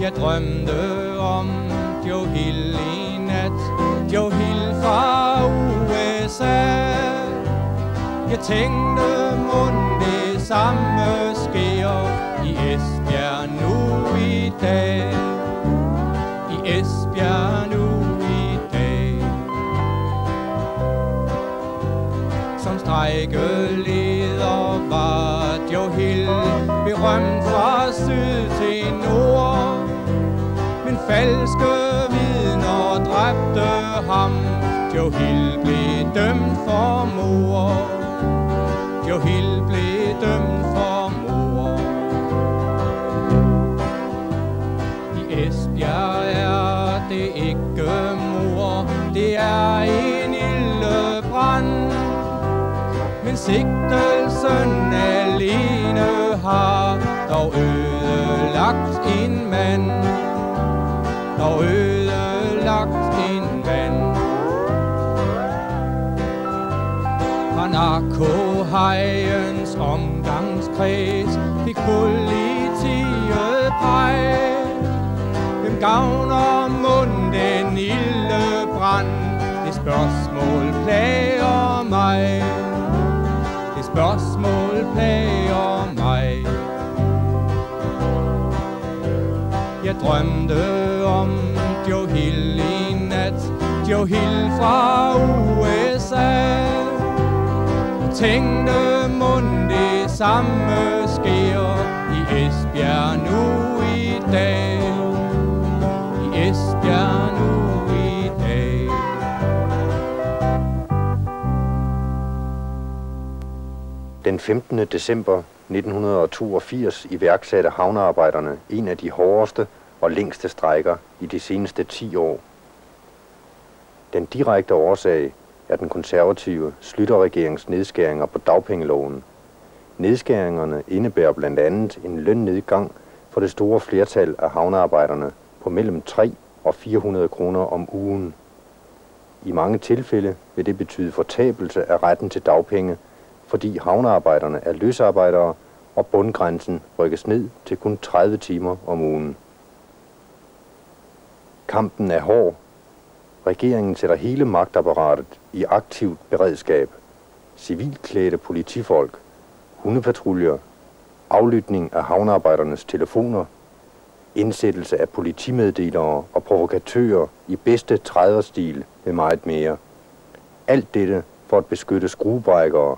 Jeg drømte om Joe Hill i nat, Joe Hill fra USA. Jeg tænkte, mon det samme sker i Esbjerg nu i dag. I Esbjerg nu i dag. Som strejkeleder var Joe Hill berømt fra syd til nord. Men falske vidner dræbte ham. Joe Hill blev dømt for mord. Joe Hill blev dømt for mord. I Esbjerg er det ikke mord, det er en ildebrand. Men sigtelsen alene har dog ødelagt en mand. Dog ødelagt en mand. Fra narkohajens omgangskreds fik politiet pege. Hvem gavner mon den ildebrand? Det spørgsmål plager mig. Det spørgsmål plager mig. Jeg drømte om Joe Hill i nat, Joe Hill fra USA. Tænkte, mon det samme sker i Esbjerg nu i dag. I Esbjerg nu i dag. Den 15. december 1982 iværksatte havnearbejderne en af de hårdeste og længste strejker i de seneste 10 år. Den direkte årsag er den konservative Schlüter-regerings nedskæringer på dagpengeloven. Nedskæringerne indebærer blandt andet en lønnedgang for det store flertal af havnearbejderne på mellem 300 og 400 kroner om ugen. I mange tilfælde vil det betyde fortabelse af retten til dagpenge, fordi havnearbejderne er løsarbejdere, og bundgrænsen rykkes ned til kun 30 timer om ugen. Kampen er hård. Regeringen sætter hele magtapparatet i aktivt beredskab. Civilklædte politifolk, hundepatruljer, aflytning af havnearbejdernes telefoner, indsættelse af politimeddelere og provokatører i bedste 30'er-stil med meget mere. Alt dette for at beskytte skruebrækkere,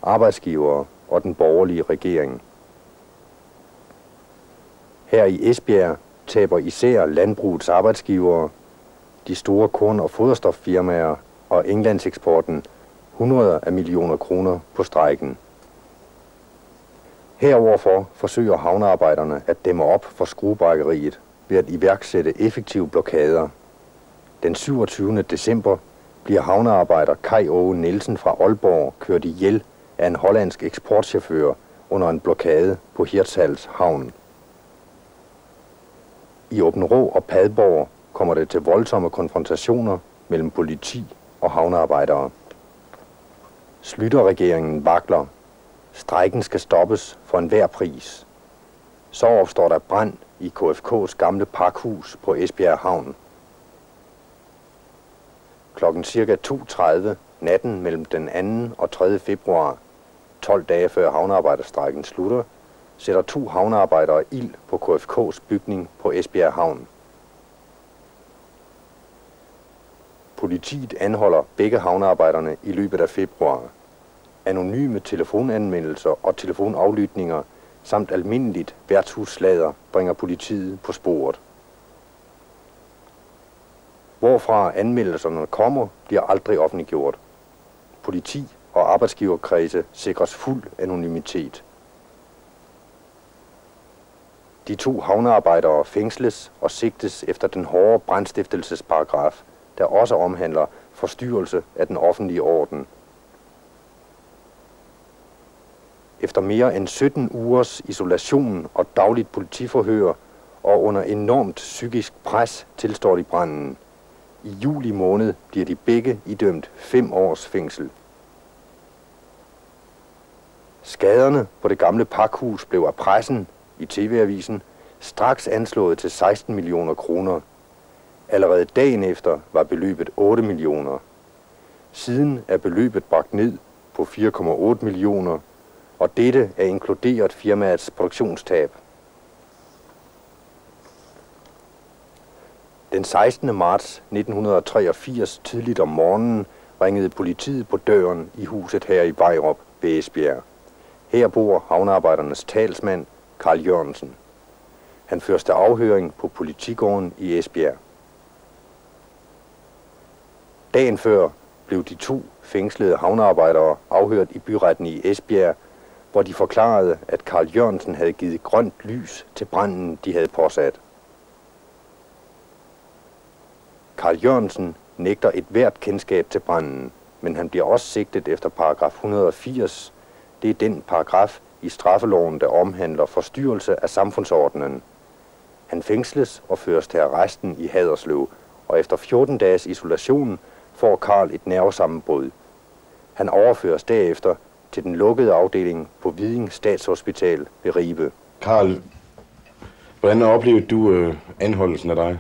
arbejdsgivere og den borgerlige regering. Her i Esbjerg taber især landbrugets arbejdsgivere, de store korn- og foderstoffirmaer og englandseksporten hundreder af millioner kroner på strejken. Heroverfor forsøger havnearbejderne at dæmme op for skruebrækkeriet ved at iværksætte effektive blokader. Den 27. december bliver havnearbejder Kai Åge Nielsen fra Aalborg kørt ihjel af en hollandsk eksportchauffør under en blokade på Hirtshals havn. I Aabenraa og Padborg kommer det til voldsomme konfrontationer mellem politi og havnearbejdere. Schlüter-regeringen vakler. Strejken skal stoppes for enhver pris. Så opstår der brand i KFK's gamle pakhus på Esbjerg Havn. Klokken ca. 2:30 natten mellem den 2. og 3. februar, 12 dage før havnearbejderstrejken slutter, sætter 2 havnearbejdere ild på KFK's bygning på Esbjerg Havn. Politiet anholder begge havnearbejderne i løbet af februar. Anonyme telefonanmeldelser og telefonaflytninger samt almindeligt værtshusslader bringer politiet på sporet. Hvorfra anmeldelserne kommer, bliver aldrig offentliggjort. Politi og arbejdsgiverkredse sikres fuld anonymitet. De 2 havnearbejdere fængsles og sigtes efter den hårde brandstiftelsesparagraf, der også omhandler forstyrrelse af den offentlige orden. Efter mere end 17 ugers isolation og dagligt politiforhør og under enormt psykisk pres tilstår de branden. I juli måned bliver de begge idømt 5 års fængsel. Skaderne på det gamle pakhus blev af pressen i TV-avisen straks anslået til 16 millioner kroner. Allerede dagen efter var beløbet 8 millioner. Siden er beløbet bragt ned på 4,8 millioner, og dette er inkluderet firmaets produktionstab. Den 16. marts 1983 tidligt om morgenen ringede politiet på døren i huset her i Vejrup ved Esbjerg. Her bor havnearbejdernes talsmand, Carl Jørgensen. Han føres til afhøring på politigården i Esbjerg. Dagen før blev de 2 fængslede havnearbejdere afhørt i byretten i Esbjerg, hvor de forklarede, at Carl Jørgensen havde givet grønt lys til branden, de havde påsat. Carl Jørgensen nægter et hvert kendskab til branden, men han bliver også sigtet efter paragraf 180. Det er den paragraf i straffeloven, der omhandler forstyrrelse af samfundsordenen. Han fængsles og føres til arresten i Haderslev, og efter 14 dages isolation får Carl et nervesammenbrud. Han overføres derefter til den lukkede afdeling på Hviding Statshospital ved Ribe. Carl, hvordan oplevede du anholdelsen af dig?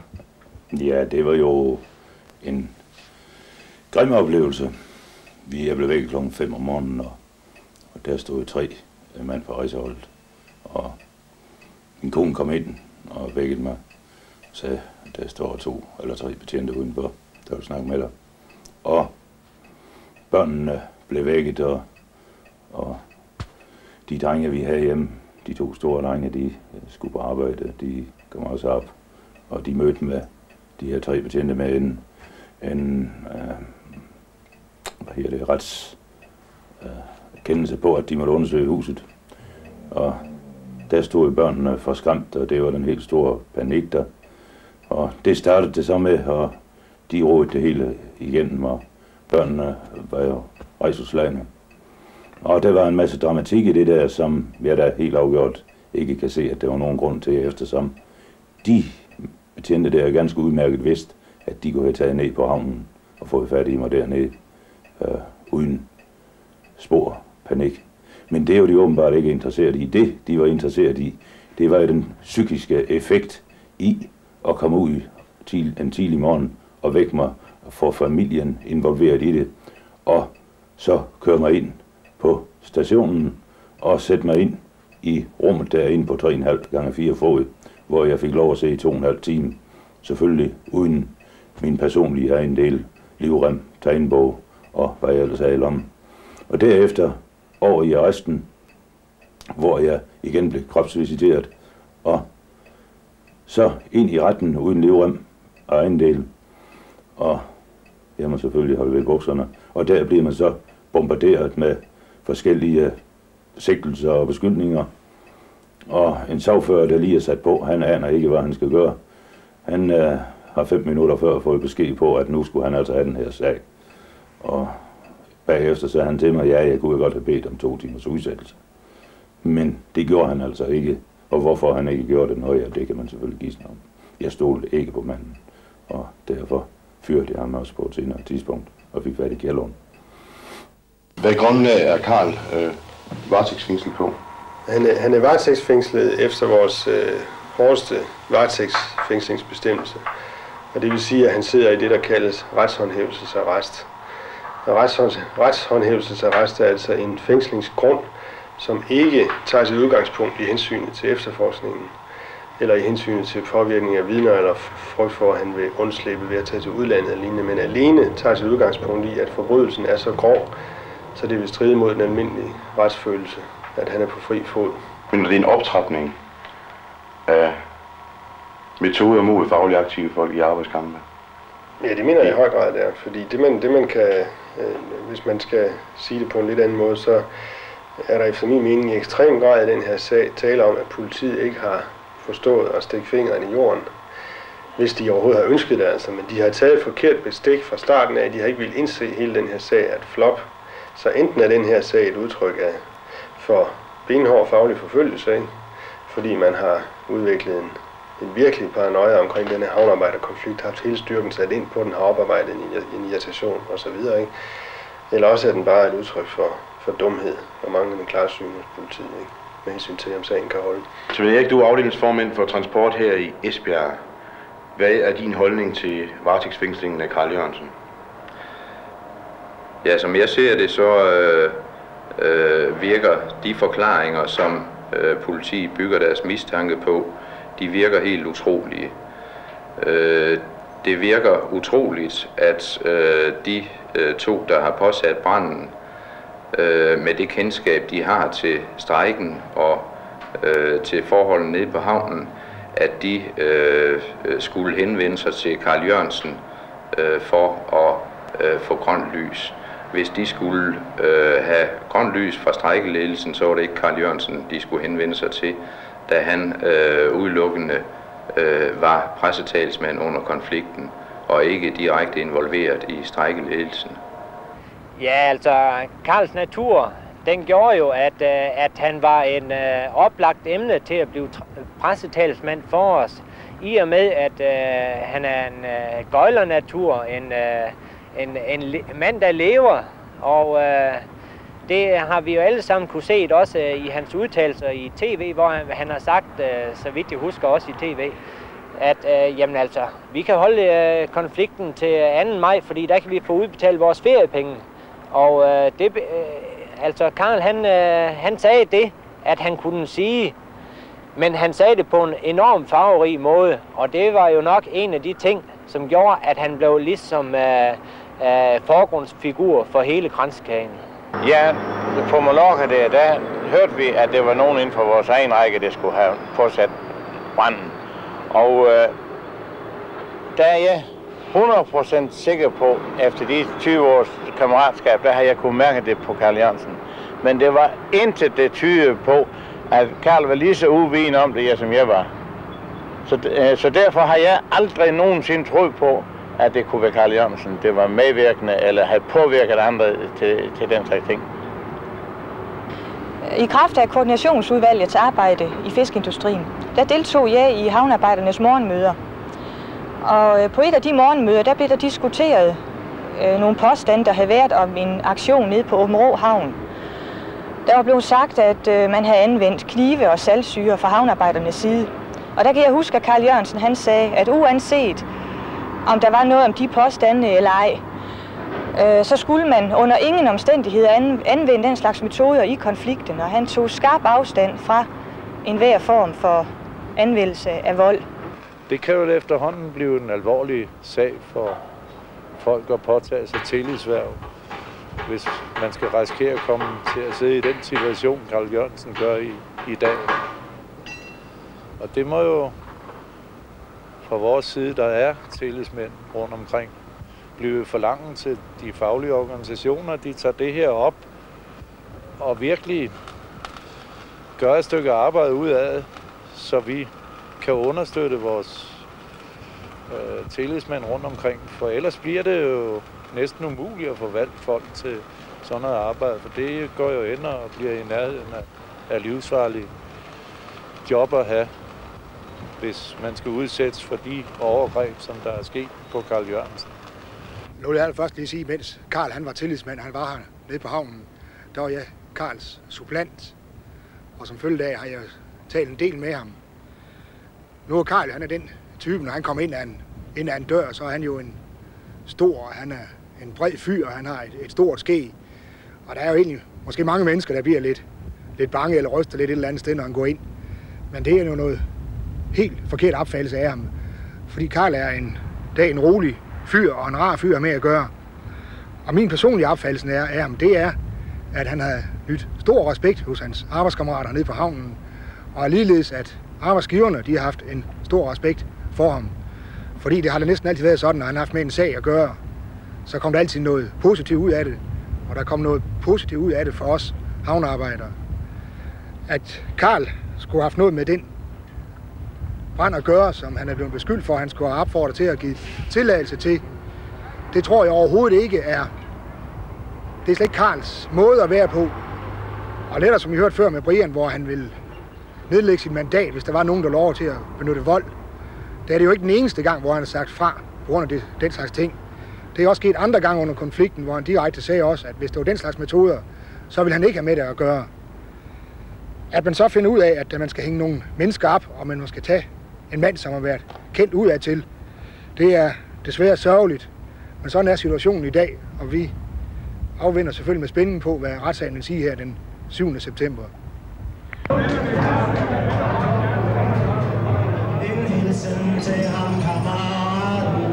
Ja, det var jo en grim oplevelse. Vi er blevet væk klokken 5 om morgenen, og der stod 3 mand på rejseholdet. Og min kone kom ind og vækkede mig og sagde, at der står 2 eller 3 betjente udenfor, der vil snakke med dig. Og børnene blev vækket, og de drenge, vi havde hjemme, de 2 store drenge, de skulle på arbejde, de kom også op, og de mødte med de her 3 betjente med en retskendelse på, at de måtte undersøge huset. Og der stod børnene for skræmt, og det var den helt store panik der. Og det startede det så med, og de rådede det hele igennem, og børnene var jo rejseslagne. Og der var en masse dramatik i det der, som jeg da helt afgjort ikke kan se, at der var nogen grund til, eftersom de betjente der ganske udmærket vidst, at de kunne have taget ned på havnen og fået fat i mig dernede, uden spor, panik. Men det er jo de åbenbart ikke interesseret i. Det, de var interesseret i, det var den psykiske effekt i at komme ud en tidlig morgen og vække mig og få familien involveret i det. Og så køre mig ind på stationen og sætte mig ind i rummet derinde på 3,5 gange 4 fod, hvor jeg fik lov at se i 2,5 timer. Selvfølgelig uden min personlige ejendel, livrem, tegnbog og hvad jeg ellers havde i lommen. Og derefter over i arresten, hvor jeg igen blev kropsvisiteret, og så ind i retten uden livrem og ejendel. Og jeg må selvfølgelig holde ved bukserne. Og der bliver man så bombarderet med forskellige sigtelser og beskyldninger. Og en sagfører, der lige er sat på, han aner ikke, hvad han skal gøre. Han har 5 minutter før fået besked på, at nu skulle han altså have den her sag. Og bagefter sagde han til mig, ja, jeg kunne godt have bedt om 2 timers udsættelse. Men det gjorde han altså ikke. Og hvorfor han ikke gjorde det, ja, det kan man selvfølgelig gisne om. Jeg stolede ikke på manden, og derfor fyrte jeg ham også på et senere tidspunkt og fik fat i kælderen. Hvad grundlag er Carl varetægtsfængslet på? Han er varetægtsfængslet efter vores hårdeste varetægtsfængslingsbestemmelse. Og det vil sige, at han sidder i det, der kaldes retshåndhævelsesarrest. Og retshåndhævelsesarrest er altså en fængslingsgrund, som ikke tager sit udgangspunkt i hensynet til efterforskningen, eller i hensynet til påvirkning af vidner, eller frygt for, at han vil undslippe ved at tage til udlandet eller lignende, men alene tager sit udgangspunkt i, at forbrydelsen er så grov, så det vil stride mod den almindelige retsfølelse, at han er på fri fod. Men det er en optrapning af metoder mod fagligt aktive folk i arbejdskampe? Ja, det mener jeg i høj grad, det er. Fordi det man kan, hvis man skal sige det på en lidt anden måde, så er der efter min mening i ekstrem grad i den her sag tale om, at politiet ikke har forstået at stikke fingeren i jorden, hvis de overhovedet har ønsket det altså. Men de har taget et forkert bestik fra starten af, de har ikke ville indse hele den her sag at flop. Så enten er den her sag et udtryk af for benhård faglig forfølgelse, ikke? Fordi man har udviklet en virkelig paranoia omkring den her havnearbejderkonflikt, haft hele styrken sat ind på den, har oparbejdet en irritation osv., ikke? Eller også er den bare et udtryk for dumhed og manglende klarsyn hos politiet, ikke? med hensyn til, om sagen kan holde. Så ved jeg ikke, du er afdelingsformand for transport her i Esbjerg. Hvad er din holdning til varetægtsfængslingen af Carl Jørgensen? Ja, som jeg ser det, så virker de forklaringer, som politiet bygger deres mistanke på, de virker helt utrolige. Det virker utroligt, at de to, der har påsat branden, med det kendskab, de har til strejken og til forholdene nede på havnen, at de skulle henvende sig til Carl Jørgensen for at få grønt lys. Hvis de skulle have grønt lys fra strejkeledelsen, så var det ikke Carl Jørgensen, de skulle henvende sig til, da han udelukkende var pressetalsmand under konflikten og ikke direkte involveret i strejkeledelsen. Ja, altså Carls natur, den gjorde jo, at han var en oplagt emne til at blive pressetalsmand for os. I og med, at han er en gøjlernatur, en mand, der lever, og det har vi jo alle sammen kunne se også i hans udtalelser i tv, hvor han har sagt, så vidt jeg husker også i tv, at jamen altså, vi kan holde konflikten til 2. maj, fordi der kan vi få udbetalt vores feriepenge. Og altså Carl han sagde det, at han kunne sige, men han sagde det på en enorm farverig måde, og det var jo nok en af de ting, som gjorde, at han blev ligesom forgrundsfigur for hele kranskagen. Ja, på Mallorca der hørte vi, at det var nogen inden for vores egen række, der skulle have påsat branden. Og der er jeg 100% sikker på, efter de 20 års kammeratskab, der har jeg kunnet mærke det på Carl Jørgensen. Men det var intet, det tydede på, at Carl var lige så uvidende om det, som jeg var. Så derfor har jeg aldrig nogensinde troet på, at det kunne være Carl Jørgensen, det var medvirkende eller havde påvirket andre til den slags ting. I kraft af koordinationsudvalgets arbejde i fiskeindustrien, der deltog jeg i havnearbejdernes morgenmøder. Og på et af de morgenmøder, der blev der diskuteret nogle påstande, der havde været om en aktion nede på Aabenraa Havn. Der var blevet sagt, at man havde anvendt knive og saltsyre fra havnearbejdernes side. Og der kan jeg huske, at Carl Jørgensen han sagde, at uanset om der var noget om de påstande eller ej, så skulle man under ingen omstændigheder anvende den slags metoder i konflikten, og han tog skarp afstand fra enhver form for anvendelse af vold. Det kan jo efterhånden blive en alvorlig sag for folk at påtage sig tillidshverv, hvis man skal risikere at komme til at sidde i den situation, Carl Jørgensen gør i dag. Og det må jo fra vores side, der er tillidsmænd rundt omkring, blive forlangt til de faglige organisationer, de tager det her op og virkelig gør et stykke arbejde ud af, så vi kan understøtte vores tillidsmænd rundt omkring. For ellers bliver det jo næsten umuligt at få valgt folk til sådan noget arbejde, for det går jo ind og bliver i nærheden af livsfarlige job at have, hvis man skal udsættes for de overgreb, som der er sket på Carl Jørgensen. Nu vil jeg først lige sige, mens Carl han var tillidsmand, han var her nede på havnen, der var jeg Carls supplant, og som følge af har jeg talt en del med ham. Nu er Carl, han er den type, når han kommer ind af en dør, så er han jo en stor, han er en bred fyr, og han har et stort skæg. Og der er jo egentlig måske mange mennesker, der bliver lidt bange eller ryster lidt et eller andet sted, når han går ind. Men det er jo noget helt forkert opfattelse af ham. Fordi Carl er en rolig fyr og en rar fyr med at gøre. Og min personlige opfattelse af ham, det er, at han har nyt stor respekt hos hans arbejdskammerater nede på havnen. Og ligeledes, at arbejdsgiverne, de har haft en stor respekt for ham. Fordi det har da næsten altid været sådan, når han har haft med en sag at gøre, så kom der altid noget positivt ud af det. Og der kom noget positivt ud af det for os havnearbejdere. At Carl skulle have haft noget med den brand at gøre, som han er blevet beskyldt for, han skulle have opfordret til at give tilladelse til, det tror jeg overhovedet ikke er. Det er slet ikke Carls måde at være på. Og netop som I hørte før med Brian, hvor han ville nedlægge sit mandat, hvis der var nogen, der lov til at benytte vold. Det er det jo ikke den eneste gang, hvor han har sagt fra på grund af den slags ting. Det er også sket andre gange under konflikten, hvor han direkte sagde også, at hvis det var den slags metoder, så ville han ikke have med det at gøre. At man så finder ud af, at man skal hænge nogle mennesker op, og man skal tage en mand, som har været kendt udadtil, det er desværre sørgeligt. Men sådan er situationen i dag, og vi afventer selvfølgelig med spænding på, hvad retssagen vil sige her den 7. september. En hilsen til ham, kammeraten.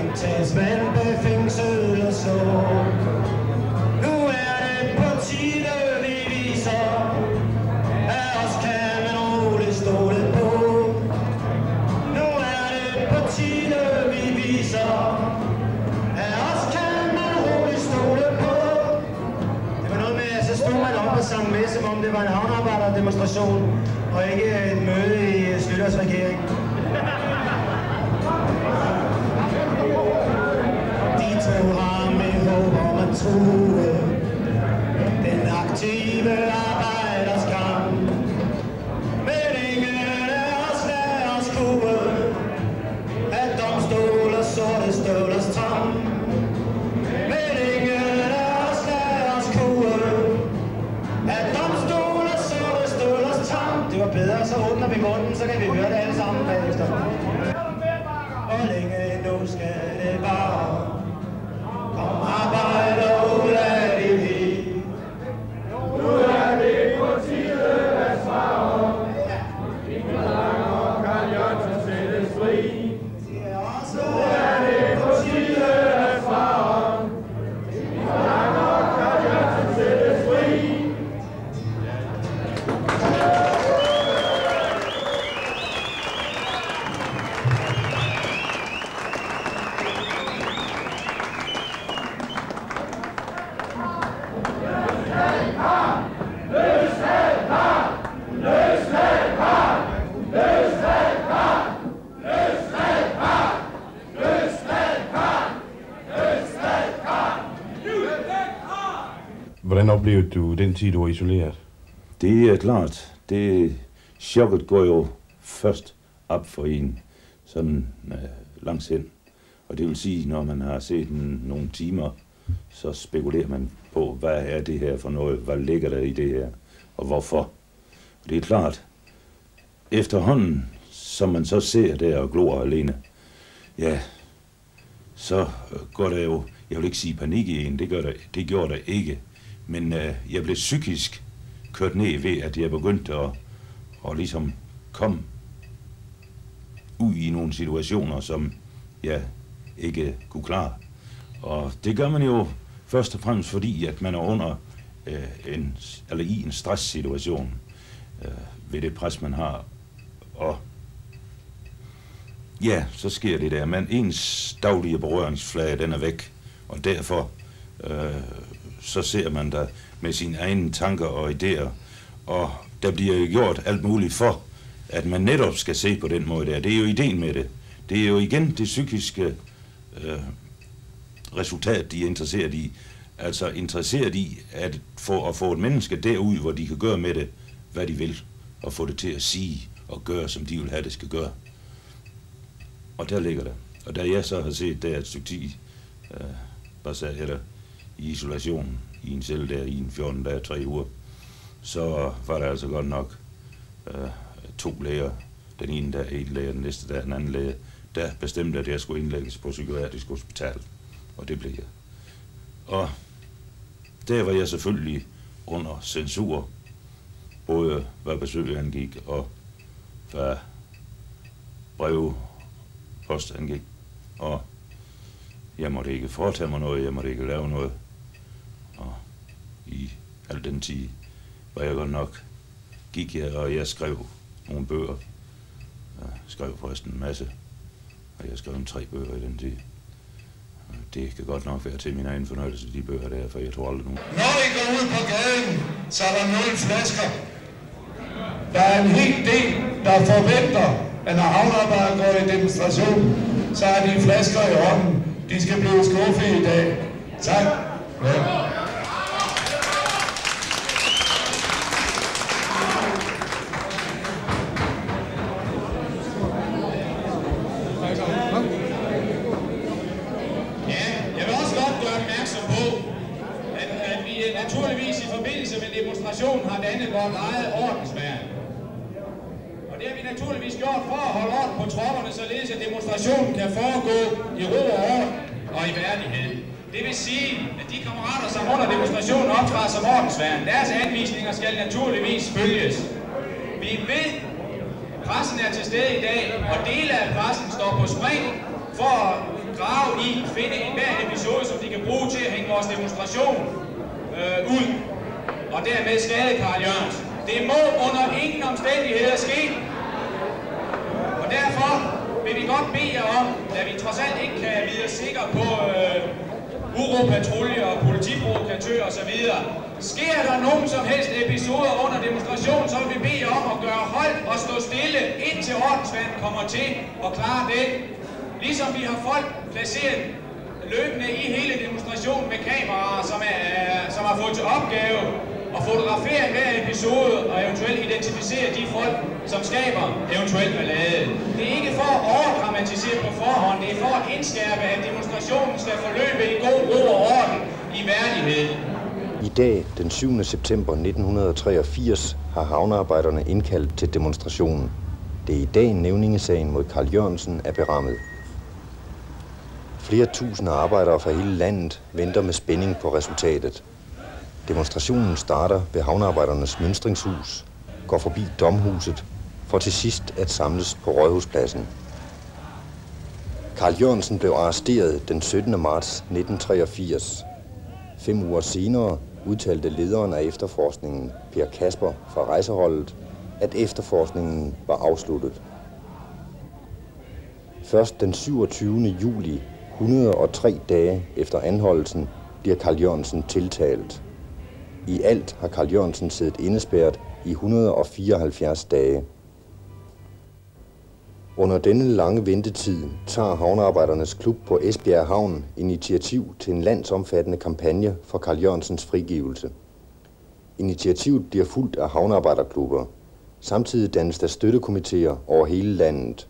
En talsmand bag fængsel og så. Nu er det på tide, vi viser, at os kan man roligt stole på. Nu er det på tide, vi viser, at os kan man roligt stole på. Det var noget med, at så stod man op og sang med, som om det var en havnearbejderdemonstration, og ikke et møde i Schlüters regering. De tog ham med håb om at true den aktive arbejders kamp. Men ingen af os lader os kue af domstol og sorte støvlers tram. Men ingen af os lader os kue af domstol og sorte støvlers tram. Det var bedre, så åbner vi munden, så kan vi høre det alle sammen bagefter. Hvor længe endnu skal det bare? Kom arbejder ud af det hele. Nu er det på tide at svare. Ingen langer kan Jørgensen sættes fri. Nu er det på tide at svare. Ingen langer kan Jørgensen sættes fri. Hvordan oplevede du den tid, du var isoleret? Det er klart. Chokket går jo først op for en sådan langt hen. Og det vil sige, når man har set nogle timer, så spekulerer man på, hvad er det her for noget? Hvad ligger der i det her? Og hvorfor? Og det er klart, efterhånden, som man så ser der og glor alene, ja, så går der jo, jeg vil ikke sige panik i en, det gjorde der ikke. Men jeg blev psykisk kørt ned ved, at jeg begyndte at ligesom komme ud i nogle situationer, som jeg ikke kunne klare. Og det gør man jo først og fremmest fordi, at man er under i en stresssituation ved det pres, man har. Og ja, så sker det der. Men ens daglige berøringsflade, den er væk. Og derfor så ser man der med sine egne tanker og idéer. Og der bliver jo gjort alt muligt for, at man netop skal se på den måde der. Det er jo ideen med det. Det er jo igen det psykiske resultat, de er interesseret i. Altså interesseret i at få et menneske derud, hvor de kan gøre med det, hvad de vil. Og få det til at sige og gøre, som de vil have, det skal gøre. Og der ligger det. Og da jeg så har set der et stykke tid, hvad sagde jeg der, i isolation, i en celle der, i en 14 dage, 3 uger, så var der altså godt nok 2 læger. Den ene der, en læge, den næste der, en anden læge, der bestemte, at jeg skulle indlægges på psykiatrisk hospital. Og det blev jeg. Og der var jeg selvfølgelig under censur, både hvad besøg angik, og hvad breve, post angik. Og jeg måtte ikke foretage mig noget, jeg måtte ikke lave noget. Og i al den tid var jeg godt nok, gik jeg, og jeg skrev nogle bøger. Jeg skrev forresten en masse, og jeg skrev 3 bøger i den tid. Det kan godt nok være til min egen fornøjelse, de bøger der, for jeg tror aldrig nogen. Når I går ud på gaden, så er der 0 flasker. Der er en hel del, der forventer, at når havnearbejdere går i demonstration, så er de flasker i hånden. De skal blive skuffet i dag. Tak. Ja. Jeg vil også godt gøre opmærksom på, at vi er naturligvis i forbindelse med demonstrationen har dannet vores eget ordensværn. Og det har vi naturligvis gjort for at holde orden på tropperne, således at demonstrationen kan foregå i ro og orden og i værdighed. Det vil sige, at de kammerater, som under demonstrationen optræder som ordensværn, deres anvisninger skal naturligvis følges. Vi ved, pressen er til stede i dag, og dele af pressen står på spring for at grave i, finde enhver episode, som de kan bruge til at hænge vores demonstration ud, og dermed skade Carl Jørgensen. Det må under ingen omstændigheder ske, og derfor vil vi godt bede jer om, da vi trods alt ikke kan vide sikre på uropatruljer og politiprovokatører osv. Sker der nogen som helst episoder under demonstrationen, så vil vi bede om at gøre holdt og stå stille, indtil ordensværnet kommer til at klare det. Ligesom vi har folk placeret løbende i hele demonstrationen med kameraer, som har fået til opgave at fotografere hver episode og eventuelt identificere de folk, som skaber eventuelt ballade. Det er ikke for at overdramatisere på forhånd, det er for at indskærpe, at demonstrationen skal forløbe i god ro og orden i værdighed. I dag, den 7. september 1983, har havnearbejderne indkaldt til demonstrationen. Det er i dag nævningesagen mod Carl Jørgensen er berammet. Flere tusinde arbejdere fra hele landet venter med spænding på resultatet. Demonstrationen starter ved havnearbejdernes mønstringshus, går forbi Domhuset, for til sidst at samles på Rådhuspladsen. Carl Jørgensen blev arresteret den 17. marts 1983. 5 uger senere udtalte lederen af efterforskningen, Per Kasper fra rejseholdet, at efterforskningen var afsluttet. Først den 27. juli, 103 dage efter anholdelsen, bliver Carl Jørgensen tiltalt. I alt har Carl Jørgensen siddet indespærret i 174 dage. Under denne lange ventetid tager havnearbejdernes klub på Esbjerg Havn initiativ til en landsomfattende kampagne for Carl Jørgensens frigivelse. Initiativet bliver fulgt af havnearbejderklubber. Samtidig dannes der støttekomiteer over hele landet.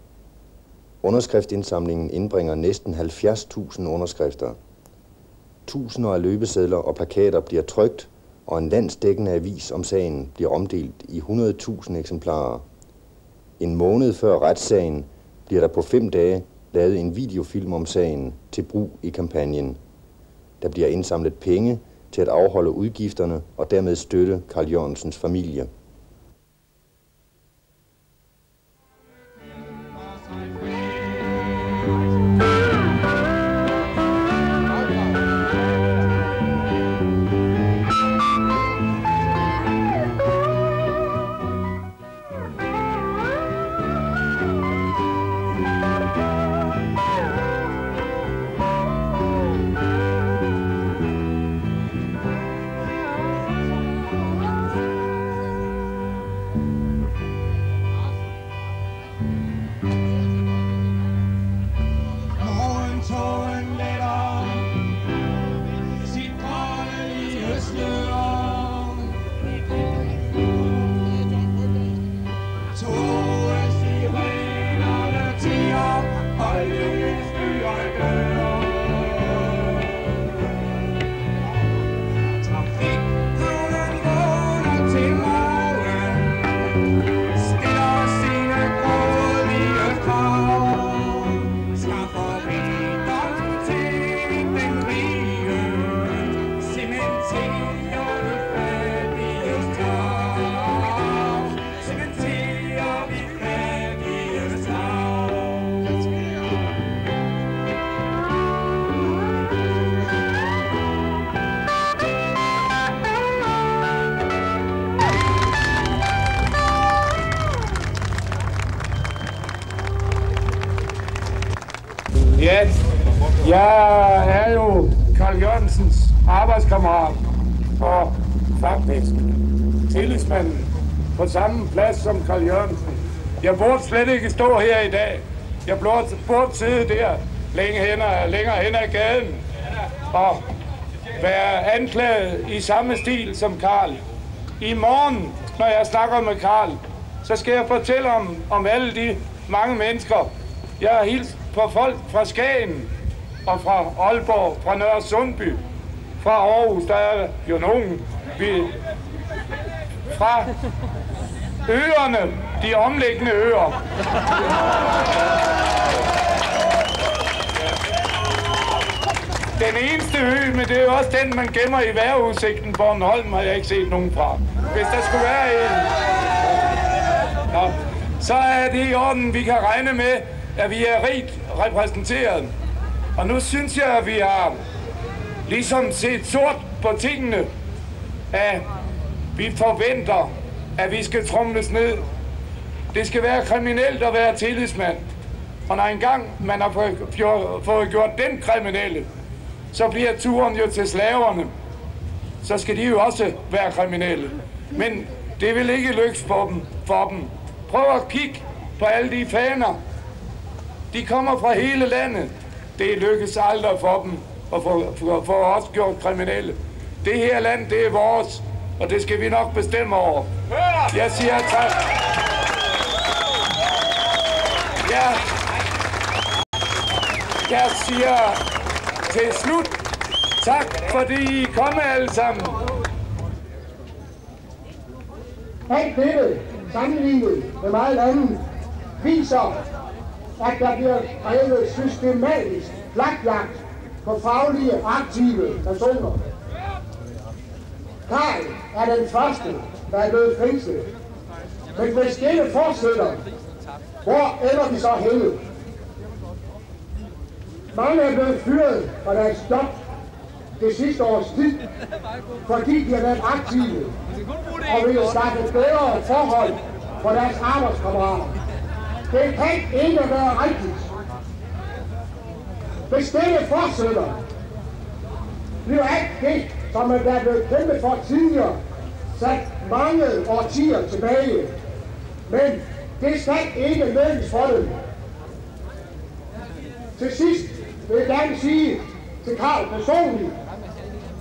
Underskriftindsamlingen indbringer næsten 70.000 underskrifter. Tusinder af løbesedler og plakater bliver trykt, og en landsdækkende avis om sagen bliver omdelt i 100.000 eksemplarer. En måned før retssagen bliver der på 5 dage lavet en videofilm om sagen til brug i kampagnen. Der bliver indsamlet penge til at afholde udgifterne og dermed støtte Carl Jørgensens familie. Ja, jeg er jo Carl Jørgensens arbejdskammerat og faktisk tillidsmanden på samme plads som Carl Jørgensen. Jeg burde slet ikke stå her i dag. Jeg burde sidde der længere hen ad gaden og være anklaget i samme stil som Carl. I morgen, når jeg snakker med Carl, så skal jeg fortælle om alle de mange mennesker. Jeg har hilst på folk fra Skagen og fra Aalborg, fra Nørre Sundby, fra Aarhus, der er jo nogen fra øerne, de omliggende øer. Den eneste ø, men det er jo også den, man gemmer i vejrudsigten. Bornholm har jeg ikke set nogen fra. Hvis der skulle være en, så er det i orden. Vi kan regne med, at vi er rigt repræsenteret. Og nu synes jeg, at vi har ligesom set sort på tingene, at vi forventer, at vi skal tromles ned. Det skal være kriminelt at være tillidsmand. Og når engang man har fået gjort den kriminelle, så bliver turen jo til slaverne. Så skal de jo også være kriminelle. Men det vil ikke lykkes for dem. Prøv at kigge på alle de faner. De kommer fra hele landet. Det lykkes aldrig for dem at få os gjort kriminelle. Det her land, det er vores, og det skal vi nok bestemme over. Jeg siger tak. Jeg siger til slut tak, fordi I kommer alle sammen. Alt dette, sammenlignet med meget andet, viser, at der bliver drevet systematisk flakjagt på faglige, aktive personer. Karl er den første, der er blevet fængslet. Men hvis dette fortsætter, hvor ender vi så henne? Mange er blevet fyret fra deres job det sidste års tid, fordi de har været aktive og vil skaffe bedre forhold for deres arbejdskammerater. Det kan ikke være rigtigt. Hvis dette fortsætter, bliver alt det, som man er blevet kæmpet for tidligere, sat mange årtier tilbage. Men det skal ikke lykkes for dem. Til sidst vil jeg gerne sige til Karl personligt,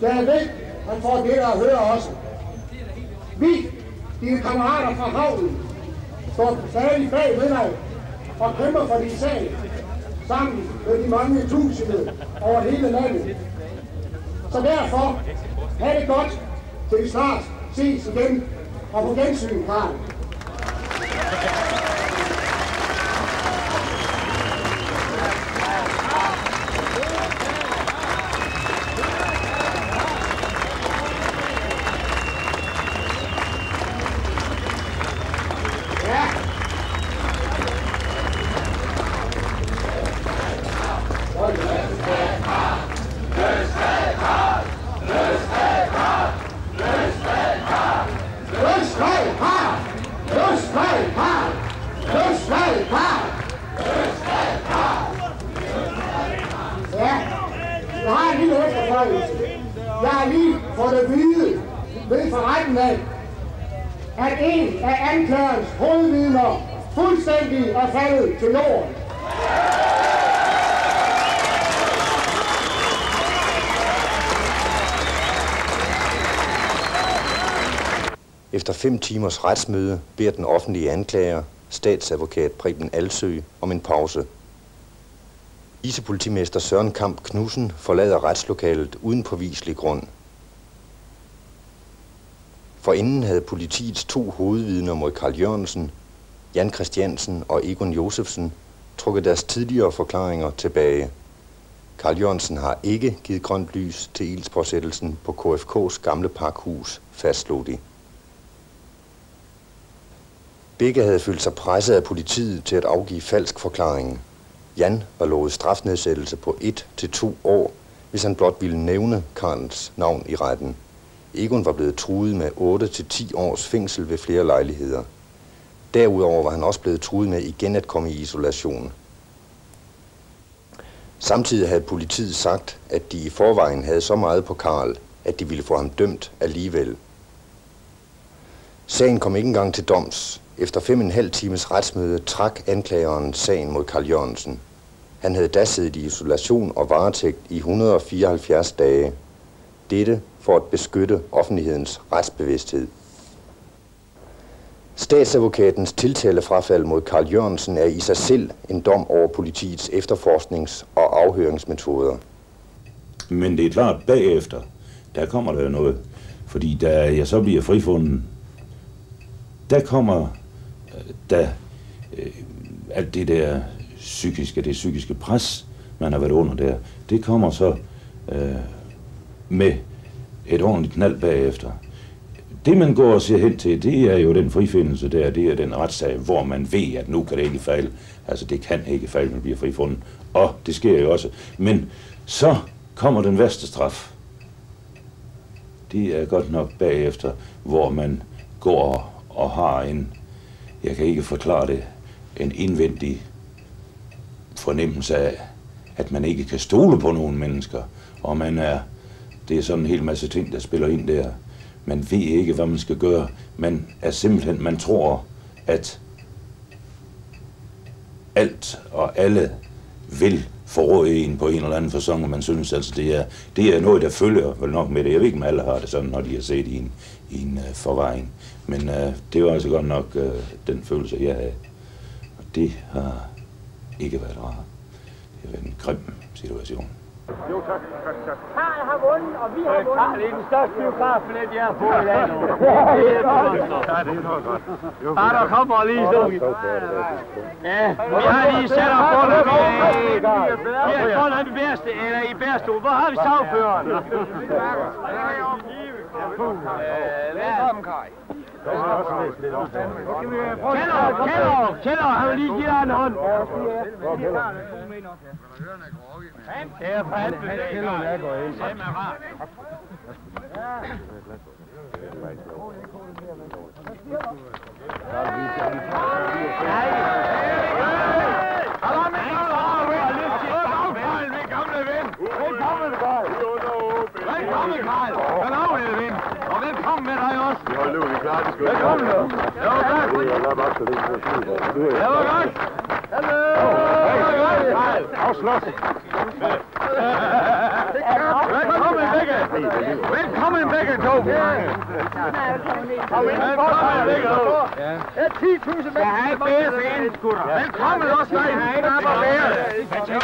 jeg ved, han får det at høre også. Vi, dine kammerater fra havnen, står stadig bag ved dig og kæmper for din sag, sammen med de mange tusinde over hele landet. Så derfor, have det godt, til vi snart ses igen, og på gensyn, Karl. Jeg har lige fået at vide ved for retten af, at en af anklagerens hovedvidner fuldstændig er faldet til jorden. Efter 5 timers retsmøde beder den offentlige anklager, statsadvokat Preben Alsø, om en pause. Vicepolitimester Søren Kamp Knudsen forlader retslokalet uden påviselig grund. Forinden havde politiets 2 hovedvidner mod Carl Jørgensen, Jan Christiansen og Egon Josefsen, trukket deres tidligere forklaringer tilbage. Carl Jørgensen har ikke givet grønt lys til ildspåsættelsen på KFK's gamle pakhus, fastslog de. Begge havde følt sig presset af politiet til at afgive falsk forklaring. Jan var lovet strafnedsættelse på 1 til 2 år, hvis han blot ville nævne Karls navn i retten. Egon var blevet truet med 8 til 10 års fængsel ved flere lejligheder. Derudover var han også blevet truet med igen at komme i isolation. Samtidig havde politiet sagt, at de i forvejen havde så meget på Karl, at de ville få ham dømt alligevel. Sagen kom ikke engang til doms. Efter 5,5 times retsmøde trak anklageren sagen mod Carl Jørgensen. Han havde da siddet i isolation og varetægt i 174 dage. Dette for at beskytte offentlighedens retsbevidsthed. Statsadvokatens tiltalefrafald mod Carl Jørgensen er i sig selv en dom over politiets efterforsknings- og afhøringsmetoder. Men det er klart bagefter, der kommer der noget. Fordi da jeg så bliver frifundet, der kommer alt det der psykiske pres, man har været under der, det kommer så med et ordentligt knald bagefter. Det man går og ser hen til, det er jo den frifindelse der, det er den retssag, hvor man ved, at nu kan det ikke fejle. Altså det kan ikke fejle, man bliver frifundet. Og det sker jo også. Men så kommer den værste straf. Det er godt nok bagefter, hvor man går og har jeg kan ikke forklare det, en indvendig fornemmelse af, at man ikke kan stole på nogle mennesker. Og det er sådan en hel masse ting, der spiller ind der. Man ved ikke, hvad man skal gøre. Man tror, at alt og alle vil forråde en på en eller anden facon, og man synes altså, det er noget, der følger vel nok med det. Jeg ved ikke, om alle har det sådan, når de har set i en forvaring. Men det var altså godt nok den følelse, jeg havde. Og det har ikke været rart. Det har været en grim situation. Jo, tak. Karl har vundet, og vi har vundet. Karl er den største biografbillet, jeg har fået i dag nu. Ja, det er noget godt. Bare der kommer lige så. Ja, vi har lige sat op for det. Vi har fundet den bedste, eller i Bærstue. Hvor har vi sagføreren? Velkommen, Kaj. Kælder, han vil lige give dig en hånd. Det er fandme Kælder, jeg går ind. Det er rart. Velkommen, Karl. Velkommen, Karl. Velkommen, ven. Og velkommen med dig også. Vi holder nu, vi klarer det sgu. Velkommen. Det var godt. Det var godt. Hallo. Karl. Afslås. Velkommen begge. Velkommen begge to. Velkommen begge to. Det er 10.000 mennesker. Jeg har bedre end skutter. Velkommen også dig. Jeg har bedre.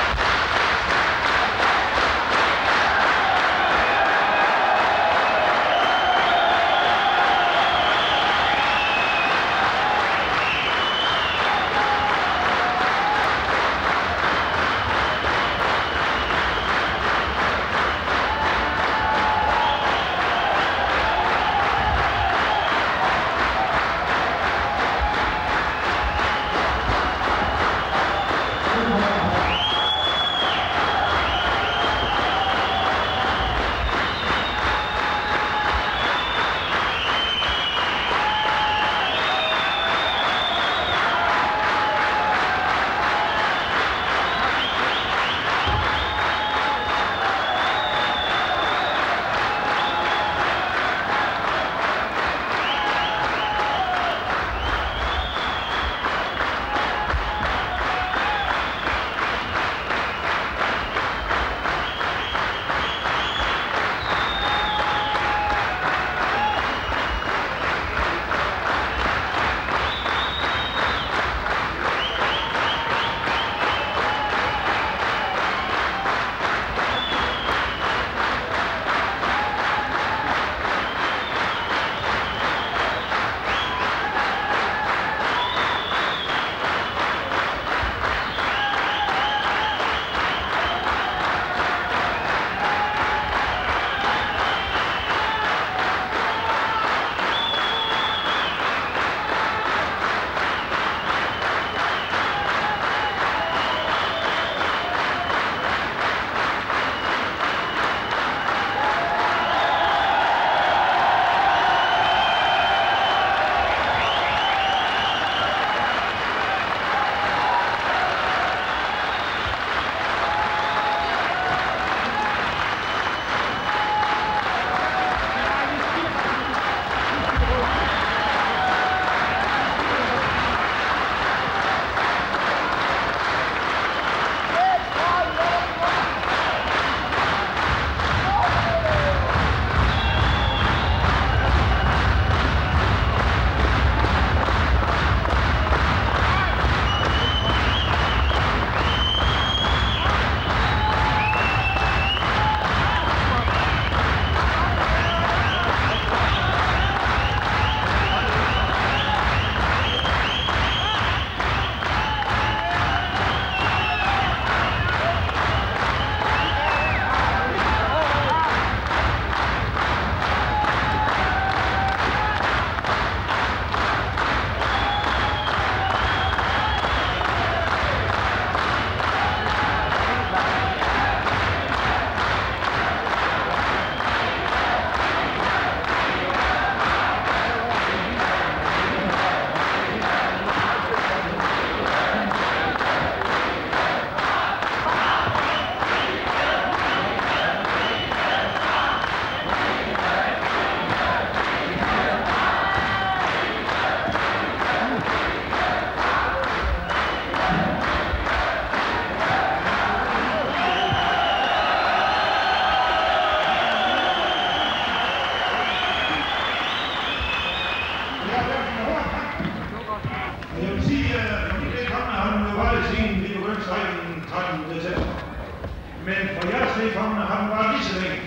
vedkommende har den bare lige så længe.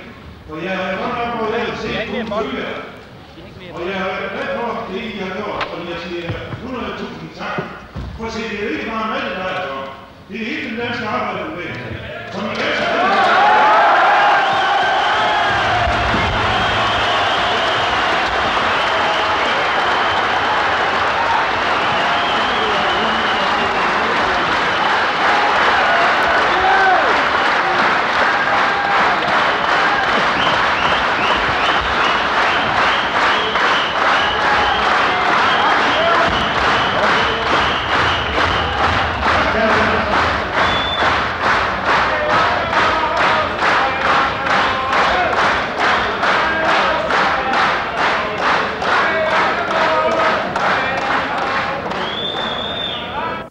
Og jeg har godt nok prøvet at se på følger. Og jeg har været glad for det, I har gjort, og jeg siger 100.000 tak. For at se, det er ikke bare med det, der er for. Det er hele den danske arbejderbevægelse. Som er bedst.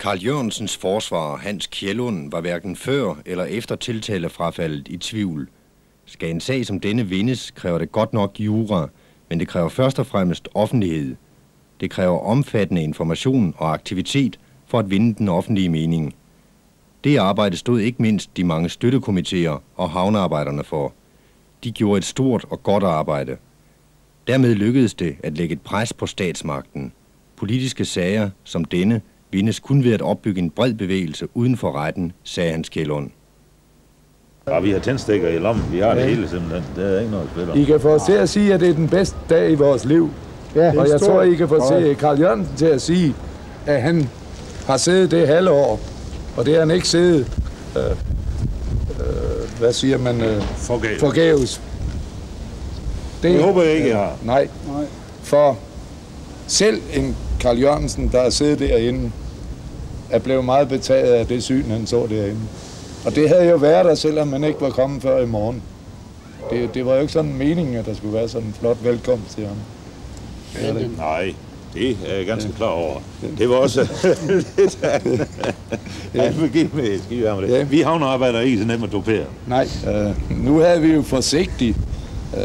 Carl Jørgensens forsvarer Hans Kjellund var hverken før eller efter tiltalefrafaldet i tvivl. Skal en sag som denne vindes, kræver det godt nok jura, men det kræver først og fremmest offentlighed. Det kræver omfattende information og aktivitet for at vinde den offentlige mening. Det arbejde stod ikke mindst de mange støttekomiteer og havnearbejderne for. De gjorde et stort og godt arbejde. Dermed lykkedes det at lægge et pres på statsmagten. Politiske sager som denne vindes kun ved at opbygge en bred bevægelse uden for retten, sagde Hans Kjellund. Ja, vi har tændstikker i lommen. Vi har det hele simpelthen. Det er ikke noget at spille om. I kan få os til at sige, at det er den bedste dag i vores liv. Ja, og jeg tror, I kan få Carl Jørgensen til at sige, at han har siddet det halve år. Og det har han ikke siddet, hvad siger man? Forgæves. Det håber jeg ikke, jeg har. Nej. For selv en Carl Jørgensen, der har siddet derinde, er blevet meget betaget af det syn, han så derinde. Og det havde jo været der, selvom man ikke var kommet før i morgen. Det var jo ikke sådan meningen, at der skulle være sådan en flot velkomst til ham. Nej, det er jeg ganske klar over. Det var også lidt af Vi havnearbejder ikke så nemt at dopere. Nej, nu havde vi jo forsigtigt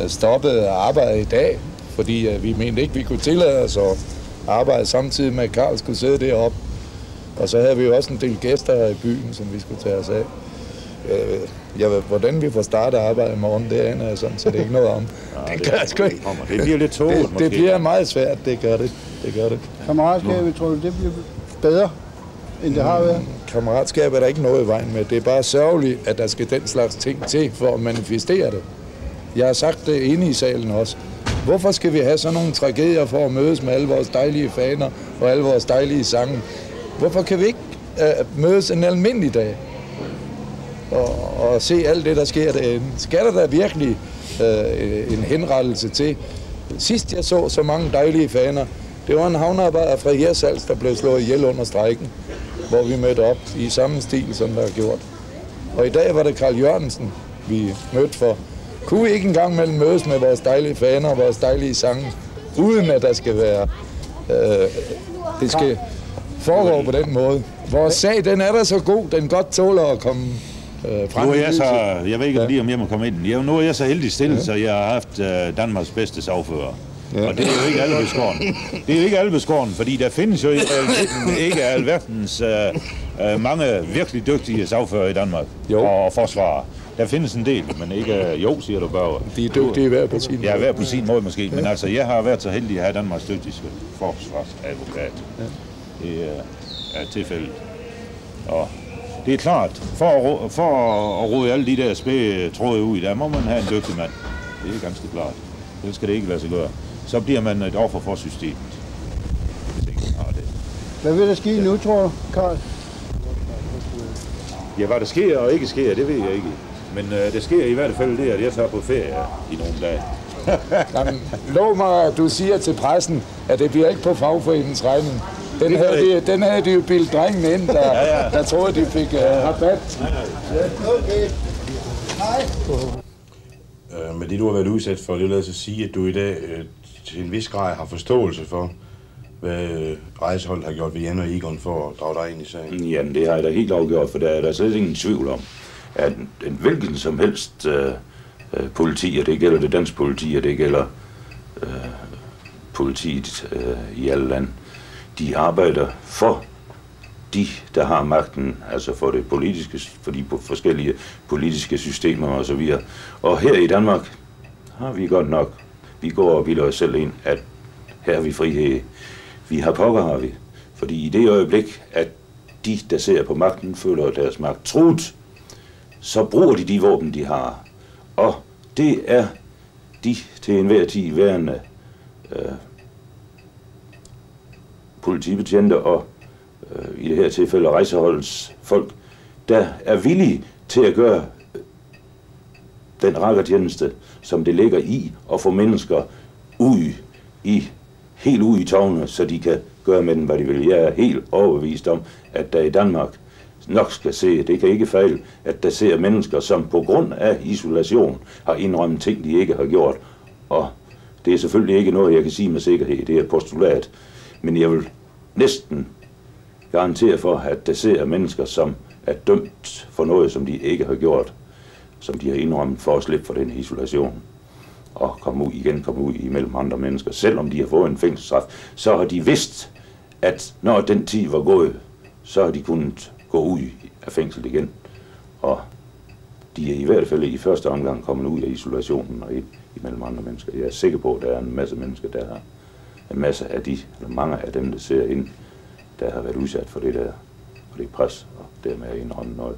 stoppet arbejde i dag, fordi vi mente ikke, vi kunne tillade os at arbejde samtidig med, at Carl skulle sidde deroppe. Og så havde vi jo også en del gæster her i byen, som vi skulle tage os af. Hvordan vi får startet arbejde i morgen, det aner jeg sådan set ikke noget om. Ja, det gør jeg sgu ikke. Det bliver lidt tåget, det bliver meget svært, det gør det. Kammeratskabet, tror du, det bliver bedre, end det har været? Kammeratskabet er der ikke noget i vejen med. Det er bare sørgeligt, at der skal den slags ting til for at manifestere det. Jeg har sagt det inde i salen også. Hvorfor skal vi have sådan nogle tragedier for at mødes med alle vores dejlige faner og alle vores dejlige sange? Hvorfor kan vi ikke mødes en almindelig dag og se alt det, der sker derinde? Skal der da virkelig en henrettelse til? Sidst jeg så mange dejlige faner, det var en havnearbejder fra Hirsals, der blev slået ihjel under strejken, hvor vi mødte op i samme stil, som der er gjort. Og i dag var det Carl Jørgensen, vi mødte for. Kunne vi ikke engang mellem mødes med vores dejlige faner og vores dejlige sange, uden at der skal være... det skal foregå på den måde. Vores sag, den er da så god, den godt tåler at komme frem. Nu er jeg så... Jeg ved ikke lige, om jeg må komme ind. Nu er jeg så heldig stillet, så jeg har haft Danmarks bedste sagfører. Ja. Og det er jo ikke alle beskåren. Det er jo ikke alle beskåren, fordi der findes jo i realiteten ikke alverdens mange virkelig dygtige sagfører i Danmark og forsvarer. Der findes en del, men ikke... Jo, siger du bare. De er dygtige hver på sin måde. Ja, hver på sin måde måske. Men altså, jeg har været så heldig at have Danmarks dygtigste forsvarsadvokat. Ja. Det er tilfældet. Og det er klart, for at rode alle de der spæde tråde ud, der må man have en dygtig mand. Det er ganske klart. Det skal det ikke lade sig gøre. Så bliver man et offer for systemet. Hvad vil der ske nu, tror du, Carl? Ja, hvad der sker og ikke sker, det ved jeg ikke. Men det sker i hvert fald det, at jeg tager på ferie i nogle dage. Jamen, lov mig, at du siger til pressen, at det bliver ikke på fagforeningens regning. Den havde de jo bildt drengen ind, der troede, de fik rabat. Okay. Hej. Med det, du har været udsat for, det vil altså sige, at du i dag til en vis grad har forståelse for, hvad rejseholdet har gjort ved Jan og Egon for at drage dig ind i sagen. Jamen, det har jeg da helt afgjort, for der er slet ingen tvivl om, at en hvilken som helst politi, og det gælder det danske politi, og det gælder politiet i alle lande, de arbejder for de, der har magten, altså for det politiske, for de forskellige politiske systemer og så videre. Og her i Danmark har vi godt nok, vi går og bilder os selv ind, at her er vi frihed. Vi har pokker, har vi. Fordi i det øjeblik, at de, der ser på magten, føler deres magt truet, så bruger de våben, de har. Og det er de til enhver tid værende politibetjente og i det her tilfælde rejseholdets folk, der er villige til at gøre den rakkertjeneste, som det ligger i at få mennesker helt ud i tårne, så de kan gøre med dem, hvad de vil. Jeg er helt overbevist om, at der i Danmark nok skal se, det kan ikke fejle, at der ser mennesker, som på grund af isolation har indrømmet ting, de ikke har gjort. Og det er selvfølgelig ikke noget, jeg kan sige med sikkerhed, det er postulat, men jeg vil næsten garantere for, at der ser mennesker, som er dømt for noget, som de ikke har gjort, som de har indrømmet for at slippe for den isolation og komme ud imellem andre mennesker. Selvom de har fået en fængselsstraf, så har de vidst, at når den tid var gået, så har de kunnet gå ud af fængsel igen. Og de er i hvert fald i første omgang kommet ud af isolationen og ind imellem andre mennesker. Jeg er sikker på, at der er en masse mennesker, der har en masse af de, eller mange af dem, der ser ind, der har været udsat for det der, for det pres, og dermed er indrømmet noget.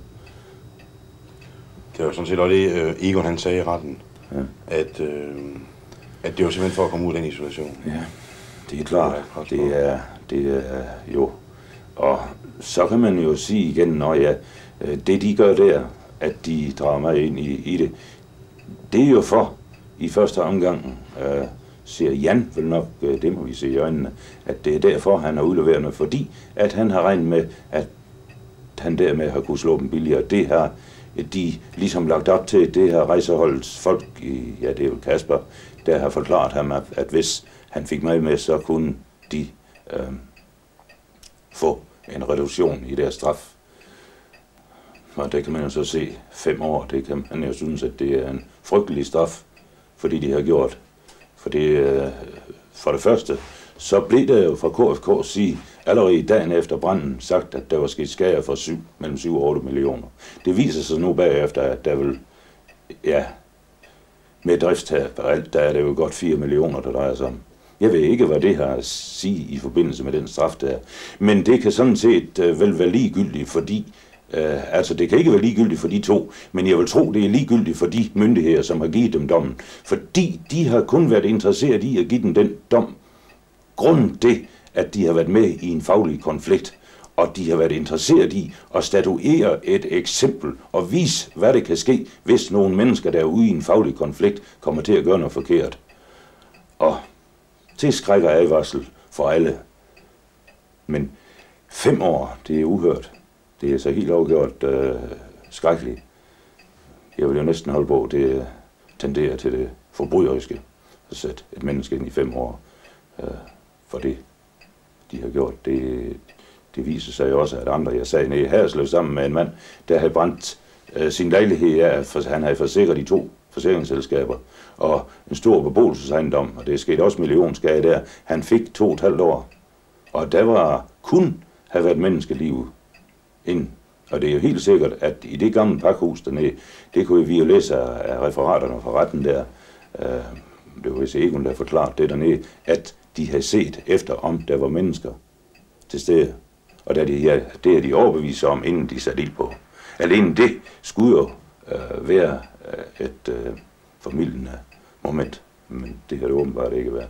Det var sådan set også det, Egon han sagde i retten, ja. At det var simpelthen for at komme ud af den isolation. Ja, det er klart, og det er jo. Og så kan man jo sige igen, når det de gør der, at de drager mig ind i det, det er jo for i første omgang, siger Jan vel nok, det må vi se i øjnene, at det er derfor, han har udleveret noget, fordi at han har regnet med, at han dermed har kunnet slå dem billigere. Det har de ligesom lagt op til, det her rejseholdets folk, ja det er jo Kasper, der har forklaret ham, at hvis han fik mig med, så kunne de få en reduktion i deres straf. Og det kan man jo så se 5 år, det kan man jo synes, at det er en frygtelig straf, fordi de har gjort. For det første, så blev der jo fra KFK sige, allerede dagen efter branden, sagt, at der var sket skader for mellem 7 og 8 millioner. Det viser sig nu bagefter, at der vil, ja, med driftstab og alt, der er det jo godt 4 millioner, der drejer sig om. Jeg ved ikke, hvad det har at sige i forbindelse med den straf der. Men det kan sådan set vel være ligegyldigt, fordi altså det kan ikke være ligegyldigt for de to, men jeg vil tro, det er ligegyldigt for de myndigheder, som har givet dem dommen. Fordi de har kun været interesseret i at give dem den dom. Grunden det, at de har været med i en faglig konflikt, og de har været interesseret i at statuere et eksempel og vise, hvad det kan ske, hvis nogle mennesker, der er ude i en faglig konflikt, kommer til at gøre noget forkert. Og det skrækker advarsel for alle. Men 5 år, det er uhørt. Det er så helt afgjort skrækkeligt. Jeg vil jo næsten holde på, det tenderer til det forbryderiske at sætte et menneske ind i 5 år for det, de har gjort. Det viser sig jo også, at andre, jeg sagde nede i Haderslev sammen med en mand, der havde brændt sin lejlighed af, for han havde forsikret de 2 forsikringsselskaber og en stor beboelsesejendom, og det skete også millionskade der. Han fik 2,5 år, og der var kun have været menneskeliv ind. Og det er jo helt sikkert, at i det gamle pakhus dernede, det kunne vi jo læse af referaterne fra retten der, det var vist Egon, der forklarede det dernede, at de havde set efter, om der var mennesker til stede. Og det er de overbevist om, inden de satte ild på. Alene det skulle jo være et formildende moment, men det har det åbenbart ikke været.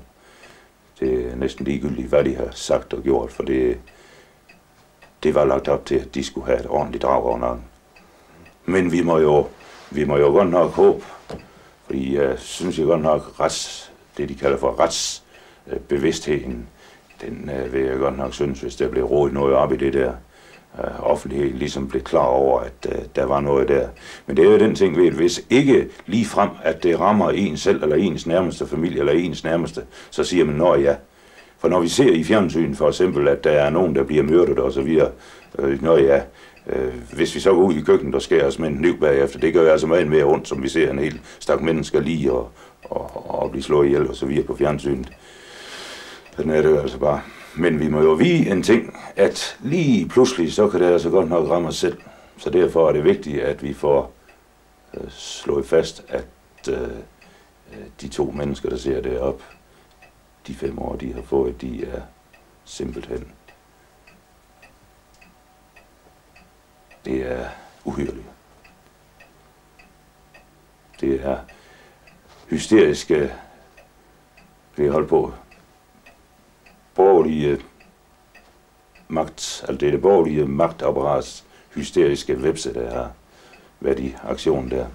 Det er næsten ligegyldigt, hvad de har sagt og gjort, for det var lagt op til, at de skulle have et ordentligt drag over nakken. Men vi må jo godt nok håbe, fordi jeg synes jo godt nok, det de kalder for retsbevidstheden, den vil jeg godt nok synes, hvis der blev rodet noget op i det der offentlighed, ligesom blev klar over, at der var noget der. Men det er jo den ting ved, at hvis ikke lige frem, at det rammer en selv, eller ens nærmeste familie, eller ens nærmeste, så siger man, nå ja. For når vi ser i fjernsyn for eksempel, at der er nogen, der bliver myrdet og så videre, nå ja, hvis vi så går ud i køkkenet og skærer os med en kniv bagefter, det gør jo altså meget mere ondt, som vi ser en hel stak mennesker lige og blive slået ihjel og så videre på fjernsynet. Sådan er det jo altså bare. Men vi må jo vide en ting, at lige pludselig, så kan det altså godt nok ramme os selv. Så derfor er det vigtigt, at vi får slået fast, at de 2 mennesker, der ser deroppe, de 5 år, de har fået, de er simpelthen. Det er uhyrligt. Det er hysteriske, det holdt på, borgerlige magt, altså det borgerlige magtapparats hysteriske vepse, der har været i aktionen der.